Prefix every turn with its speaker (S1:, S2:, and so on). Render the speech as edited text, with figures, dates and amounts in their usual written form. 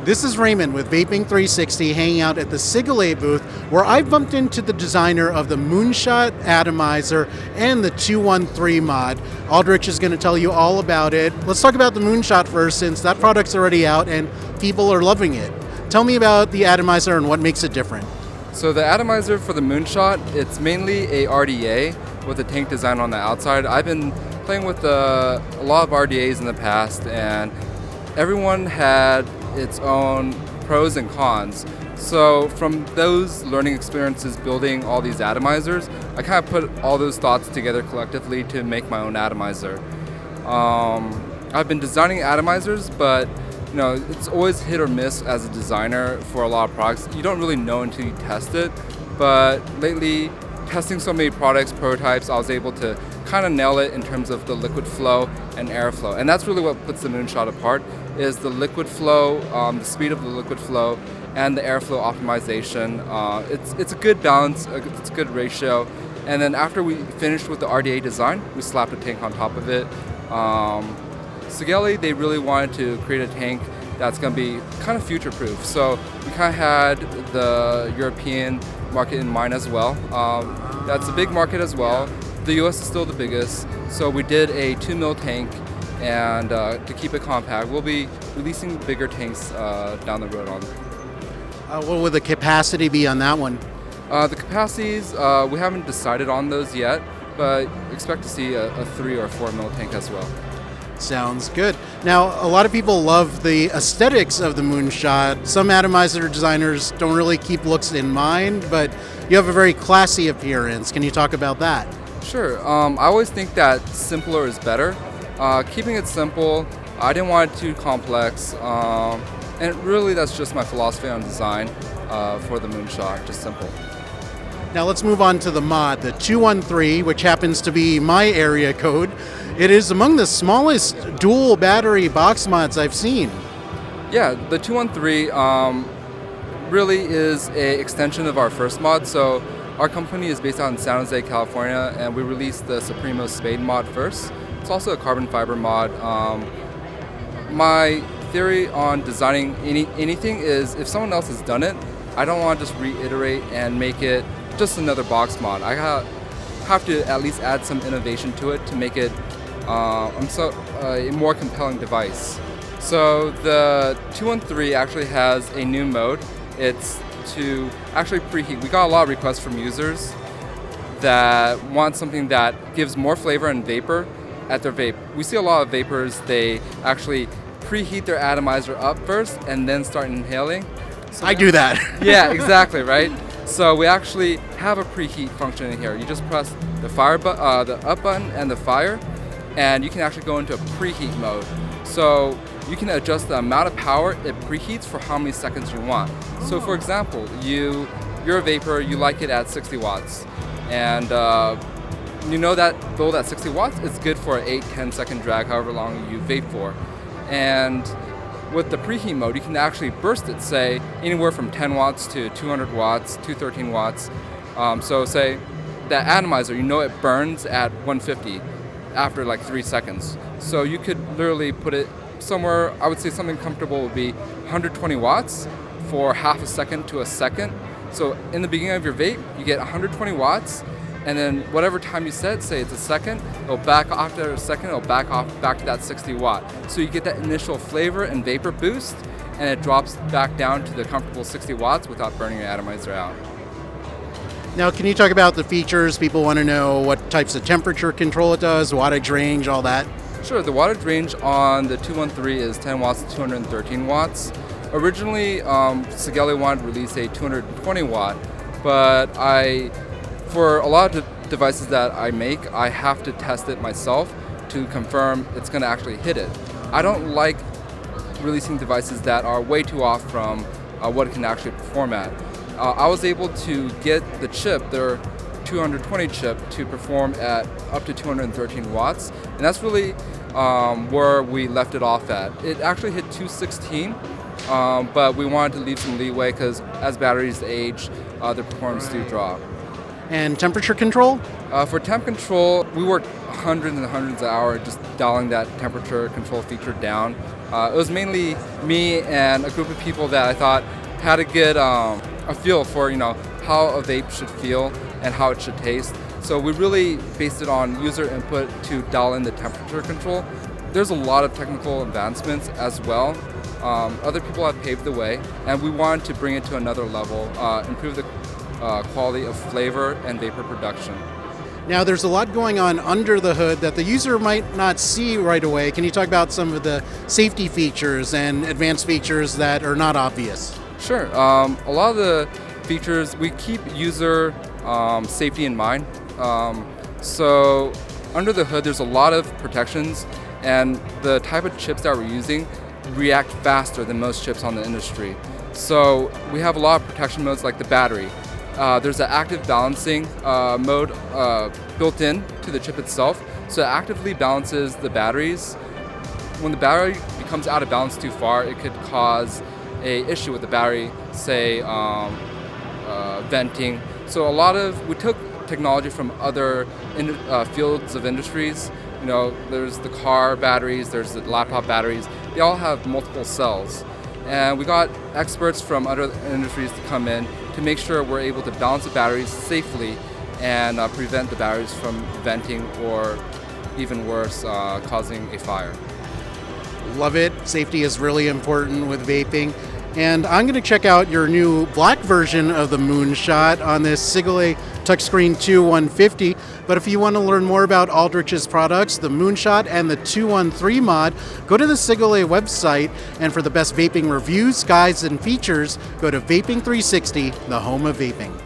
S1: This is Raymond with Vaping 360 hanging out at the Sigelei booth where I bumped into the designer of the Moonshot atomizer and the 213 mod. Aldrich is going to tell you all about it. Let's talk about the Moonshot first since that product's already out and people are loving it. Tell me about the atomizer and what makes it different.
S2: So the atomizer for the Moonshot, it's mainly a RTA with a tank design on the outside. I've been playing with a lot of RDAs in the past and everyone had its own pros and cons. So from those learning experiences building all these atomizers, I kind of put all those thoughts together collectively to make my own atomizer. I've been designing atomizers, but it's always hit or miss as a designer for a lot of products. You don't really know until you test it, but lately testing so many products, prototypes, I was able to kind of nail it in terms of the liquid flow and airflow. And that's really what puts the Moonshot apart, is the liquid flow, the speed of the liquid flow, and the airflow optimization. It's a good balance, it's a good ratio. And then after we finished with the RDA design, we slapped a tank on top of it. Sigelei, they really wanted to create a tank that's going to be kind of future-proof. So we kind of had the European market in mind as well. That's a big market as well. The US is still the biggest, so we did a 2 mil tank, and to keep it compact, we'll be releasing bigger tanks down the road on it.
S1: What would the capacity be on that one?
S2: The capacities, we haven't decided on those yet, but expect to see a 3 or 4 mil tank as well.
S1: Sounds good. Now, a lot of people love the aesthetics of the Moonshot. Some atomizer designers don't really keep looks in mind, but you have a very classy appearance. Can you talk about that?
S2: Sure. I always think that simpler is better. Keeping it simple, I didn't want it too complex, and really that's just my philosophy on design for the Moonshot, just simple.
S1: Now let's move on to the mod, the 213, which happens to be my area code. It is among the smallest dual battery box mods I've seen.
S2: Yeah, the 213 really is an extension of our first mod. So our company is based out in San Jose, California, and we released the Suprimo Spade mod first. It's also a carbon fiber mod. My theory on designing anything is if someone else has done it, I don't want to just reiterate and make it just another box mod. I have to at least add some innovation to it to make it a more compelling device. So the 213 actually has a new mode. It's to actually preheat. We got a lot of requests from users that want something that gives more flavor and vapor at their vape. We see a lot of vapors, they actually preheat their atomizer up first and then start inhaling. So
S1: I do that.
S2: Yeah, exactly, right? So we actually have a preheat function in here. You just press the the up button and the fire, and you can actually go into a preheat mode. So you can adjust the amount of power it preheats for how many seconds you want. So for example, you're a vapor, you like it at 60 watts, and you know that though that 60 watts is good for an 8-10 second drag, however long you vape for. And with the preheat mode, you can actually burst it, say, anywhere from 10 watts to 200 watts, 213 watts. So say that atomizer, it burns at 150 after like 3 seconds. So you could literally put it somewhere, I would say something comfortable would be 120 watts for half a second to a second. So in the beginning of your vape, you get 120 watts, and then whatever time you set, say it's a second, it'll back off after a second, it'll back off back to that 60 watt. So you get that initial flavor and vapor boost, and it drops back down to the comfortable 60 watts without burning your atomizer out.
S1: Now, can you talk about the features? People want to know what types of temperature control it does, wattage range, all that.
S2: Sure, the wattage range on the 213 is 10 watts to 213 watts. Originally, Sigelei wanted to release a 220 watt, but for a lot of devices that I make, I have to test it myself to confirm it's going to actually hit it. I don't like releasing devices that are way too off from what it can actually perform at. I was able to get the chip, their 220 chip, to perform at up to 213 watts, and that's really where we left it off at. It actually hit 216, but we wanted to leave some leeway because as batteries age, the performance do drop.
S1: And temperature control?
S2: For temp control, we worked hundreds and hundreds of hours just dialing that temperature control feature down. It was mainly me and a group of people that I thought had a good a feel for how a vape should feel and how it should taste. So we really based it on user input to dial in the temperature control. There's a lot of technical advancements as well. Other people have paved the way, and we wanted to bring it to another level, improve the quality of flavor and vapor production.
S1: Now, there's a lot going on under the hood that the user might not see right away. Can you talk about some of the safety features and advanced features that are not obvious?
S2: Sure. A lot of the features, we keep user safety in mind. So under the hood, there's a lot of protections, and the type of chips that we're using react faster than most chips on the industry. So we have a lot of protection modes like the battery. There's an active balancing mode built in to the chip itself, so it actively balances the batteries. When the battery becomes out of balance too far, it could cause a issue with the battery, say venting. So we took technology from other fields of industries. There's the car batteries, there's the laptop batteries. They all have multiple cells. And we got experts from other industries to come in to make sure we're able to balance the batteries safely and prevent the batteries from venting or, even worse, causing a fire.
S1: Love it. Safety is really important with vaping. And I'm going to check out your new black version of the Moonshot on this Sigelei Touchscreen 2150. But if you want to learn more about Aldrich's products, the Moonshot and the 213 mod, go to the Sigelei website. And for the best vaping reviews, guides, and features, go to Vaping 360, the home of vaping.